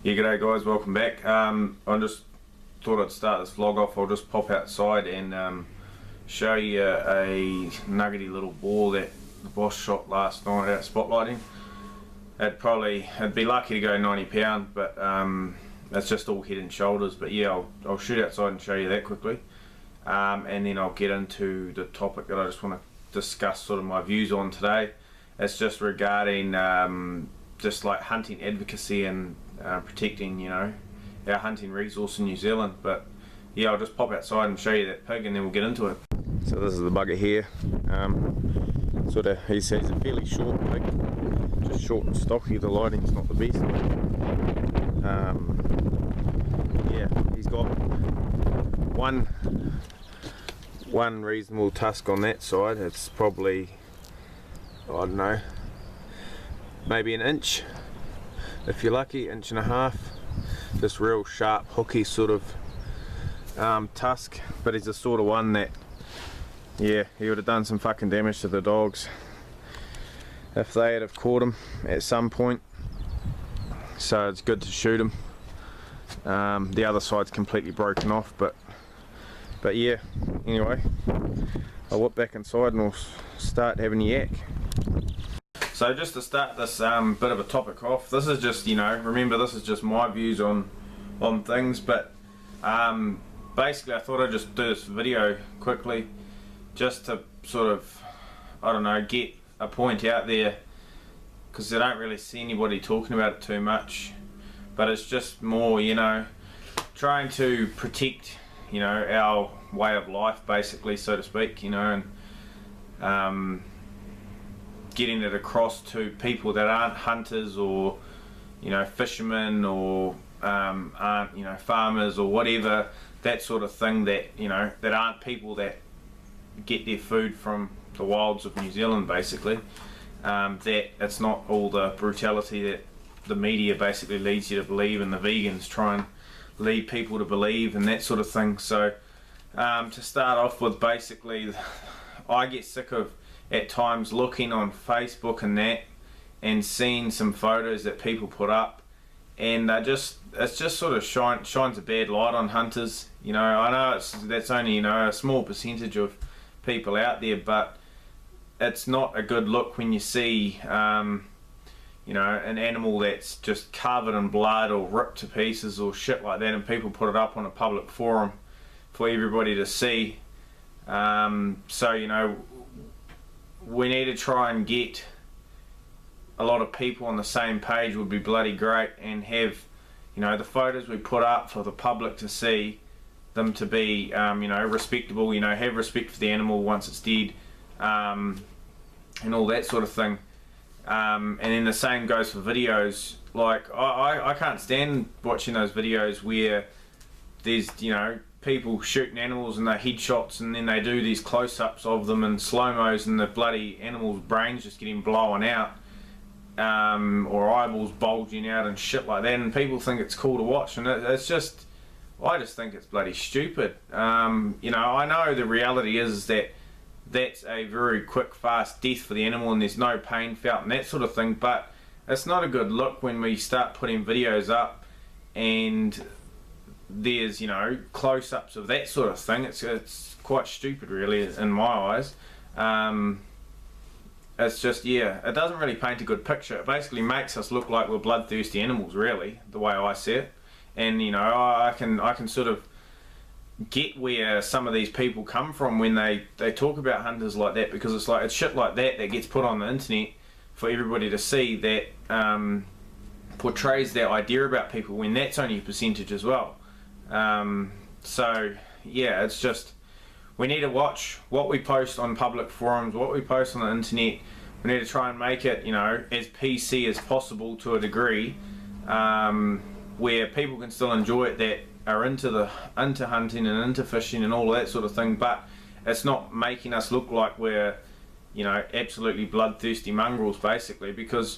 Yeah, g'day guys, welcome back. I just thought I'd start this vlog off. I'll just pop outside and show you a nuggety little boar that the boss shot last night out spotlighting. It'd be lucky to go 90 pound, but it's just all head and shoulders. But yeah, I'll shoot outside and show you that quickly, and then I'll get into the topic that I just want to discuss, sort of my views on today. It's just regarding just like hunting advocacy and protecting, you know, our hunting resource in New Zealand. But yeah, I'll just pop outside and show you that pig and then we'll get into it. So this is the bugger here. He's a fairly short pig, just short and stocky. The lighting's not the best. Yeah, he's got one reasonable tusk on that side. It's probably, I don't know, maybe an inch, if you're lucky, inch and a half. This real sharp, hooky sort of tusk, but he's the sort of one that, yeah, he would have done some fucking damage to the dogs if they had have caught him at some point. So it's good to shoot him. The other side's completely broken off, but yeah, anyway, I'll whip back inside and we'll start having a yak. So just to start this bit of a topic off, this is just, you know, remember this is just my views on things, but basically I thought I'd just do this video quickly just to sort of, I don't know, get a point out there, because I don't really see anybody talking about it too much, but it's just more, you know, trying to protect, you know, our way of life basically, so to speak, you know, and getting it across to people that aren't hunters or, you know, fishermen or aren't, you know, farmers or whatever, that sort of thing, that, you know, that aren't people that get their food from the wilds of New Zealand basically, that it's not all the brutality that the media basically leads you to believe and the vegans try and lead people to believe and that sort of thing. So to start off with, basically I get sick of at times looking on Facebook and that and seeing some photos that people put up, and it's just sort of shines a bad light on hunters. You know, I know that's only, you know, a small percentage of people out there, but it's not a good look when you see you know, an animal that's just covered in blood or ripped to pieces or shit like that, and people put it up on a public forum for everybody to see. So, you know, we need to try and get a lot of people on the same page would be bloody great, and have, you know, the photos we put up for the public to see, them to be, you know, respectable, you know, have respect for the animal once it's dead, and all that sort of thing. And then the same goes for videos. Like, I can't stand watching those videos where there's, you know, people shooting animals and they're headshots, and then they do these close-ups of them and slow-mos, and the bloody animal's brains just getting blown out, or eyeballs bulging out and shit like that, and people think it's cool to watch, and it's just, I just think it's bloody stupid. You know, I know the reality is that that's a very quick, fast death for the animal and there's no pain felt and that sort of thing, but it's not a good look when we start putting videos up and there's, you know, close-ups of that sort of thing. It's quite stupid really in my eyes. It's just, yeah, it doesn't really paint a good picture. It basically makes us look like we're bloodthirsty animals, really, the way I see it. And, you know, I can sort of get where some of these people come from when they talk about hunters like that, because it's like, it's shit like that that gets put on the internet for everybody to see, that portrays their idea about people, when that's only a percentage as well. So yeah, it's just, we need to watch what we post on public forums, what we post on the internet. We need to try and make it, you know, as PC as possible to a degree, where people can still enjoy it that are into hunting and into fishing and all that sort of thing, but it's not making us look like we're, you know, absolutely bloodthirsty mongrels basically, because,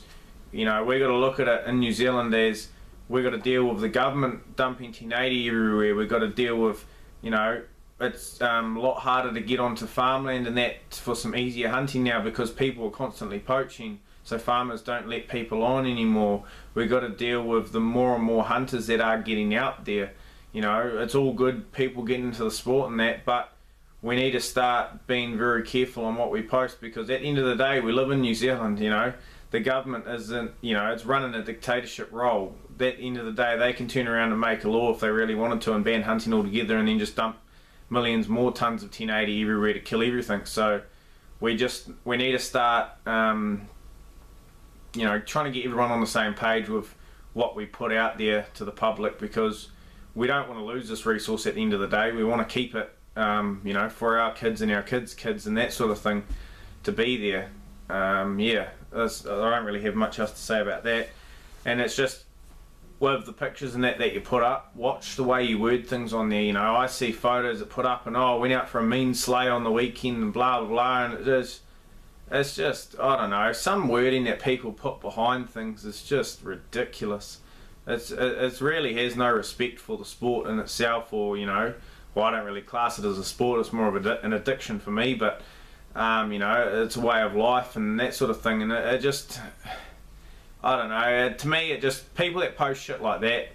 you know, we got to look at it in New Zealand as, we got to deal with the government dumping 1080 everywhere. We got to deal with, you know, it's a lot harder to get onto farmland and that for some easier hunting now, because people are constantly poaching. so farmers don't let people on anymore. We've got to deal with the more and more hunters that are getting out there. You know, it's all good people getting into the sport and that, but we need to start being very careful on what we post, because at the end of the day, we live in New Zealand. You know, the government isn't, you know, it's running a dictatorship role. At the end of the day, they can turn around and make a law if they really wanted to and ban hunting altogether, and then just dump millions more tons of 1080 everywhere to kill everything. So we need to start you know, trying to get everyone on the same page with what we put out there to the public, because we don't want to lose this resource at the end of the day. We want to keep it, you know, for our kids and our kids' kids and that sort of thing to be there. Yeah, I don't really have much else to say about that. And it's just, with the pictures and that you put up, watch the way you word things on there. You know, I see photos that put up and, oh, went out for a mean slay on the weekend and blah blah blah, and it's just, I don't know, some wording that people put behind things is just ridiculous. It really has no respect for the sport in itself, or, you know, well, I don't really class it as a sport, it's more of an addiction for me, but you know, it's a way of life and that sort of thing, and it just, I don't know, to me it just, people that post shit like that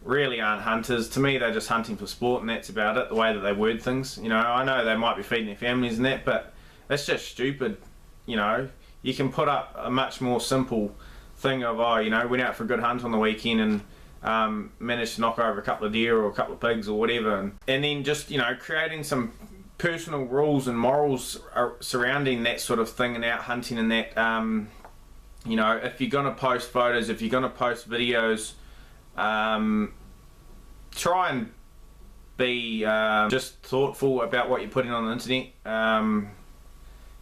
really aren't hunters. To me, they're just hunting for sport, and that's about it, the way that they word things. You know, I know they might be feeding their families and that, but that's just stupid. You know, you can put up a much more simple thing of, oh, you know, went out for a good hunt on the weekend and managed to knock over a couple of deer or a couple of pigs or whatever, and then just, you know, creating some personal rules and morals surrounding that sort of thing and out hunting and that. You know, if you're going to post photos, if you're going to post videos, try and be just thoughtful about what you're putting on the internet,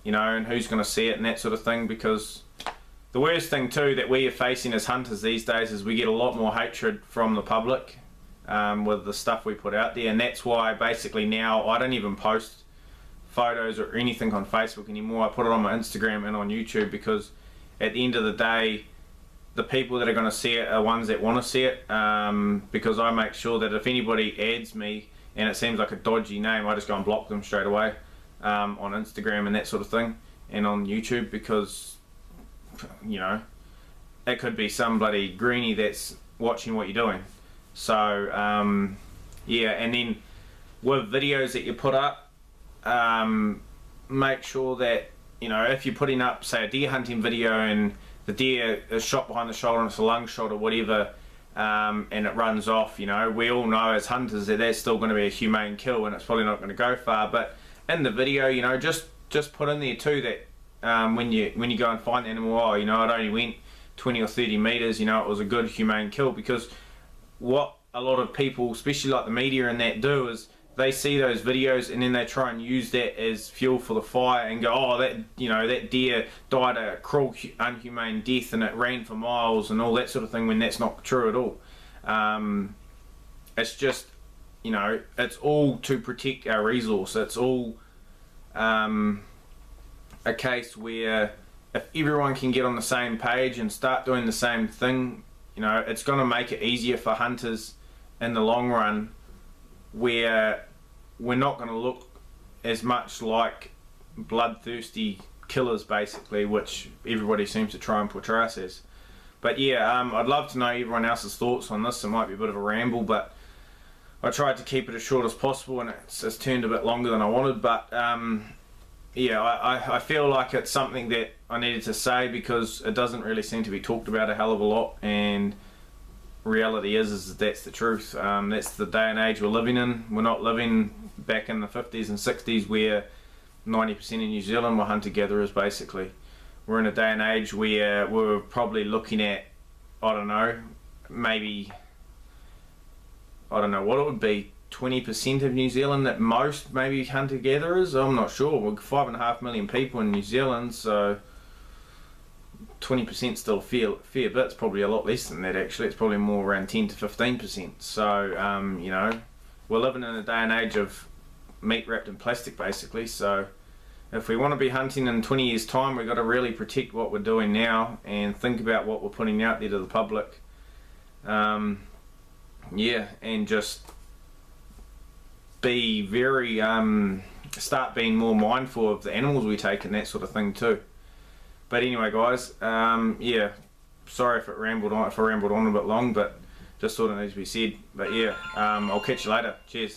you know, and who's going to see it and that sort of thing, because the worst thing too that we are facing as hunters these days is we get a lot more hatred from the public with the stuff we put out there, and that's why basically now I don't even post photos or anything on Facebook anymore. I put it on my Instagram and on YouTube, because at the end of the day, the people that are going to see it are ones that want to see it, because I make sure that if anybody adds me and it seems like a dodgy name, I just go and block them straight away on Instagram and that sort of thing, and on YouTube, because, you know, it could be some bloody greenie that's watching what you're doing. So yeah, and then with videos that you put up, make sure that, you know, if you're putting up, say, a deer hunting video and the deer is shot behind the shoulder and it's a lung shot or whatever, and it runs off, you know, we all know as hunters that that's still going to be a humane kill and it's probably not going to go far. But in the video, you know, just put in there too that when you go and find the animal, oh, you know, it only went 20 or 30 meters, you know, it was a good humane kill. Because what a lot of people, especially like the media and that, do is they see those videos and then they try and use that as fuel for the fire and go, oh, that, you know, that deer died a cruel, unhumane death and it ran for miles and all that sort of thing, when that's not true at all. It's just, you know, it's all to protect our resource. It's all a case where if everyone can get on the same page and start doing the same thing, you know, it's going to make it easier for hunters in the long run, where we're not going to look as much like bloodthirsty killers, basically, which everybody seems to try and portray us as. But yeah, I'd love to know everyone else's thoughts on this. It might be a bit of a ramble, but I tried to keep it as short as possible, and it's turned a bit longer than I wanted. But yeah, I feel like it's something that I needed to say, because it doesn't really seem to be talked about a hell of a lot, and reality is that's the truth. That's the day and age we're living in. We're not living back in the 50s and 60s where 90% of New Zealand were hunter-gatherers, basically. We're in a day and age where we're probably looking at, I don't know, maybe, I don't know what it would be, 20% of New Zealand at most, maybe hunter-gatherers. I'm not sure. We're 5.5 million people in New Zealand, so 20% still a fair bit. It's probably a lot less than that, actually. It's probably more around 10 to 15%. So you know, we're living in a day and age of meat wrapped in plastic, basically. So if we want to be hunting in 20 years time, we've got to really protect what we're doing now and think about what we're putting out there to the public. Yeah, and just be very start being more mindful of the animals we take and that sort of thing too. But anyway, guys, yeah, sorry if I rambled on a bit long, but just thought it needs to be said. But yeah, I'll catch you later. Cheers.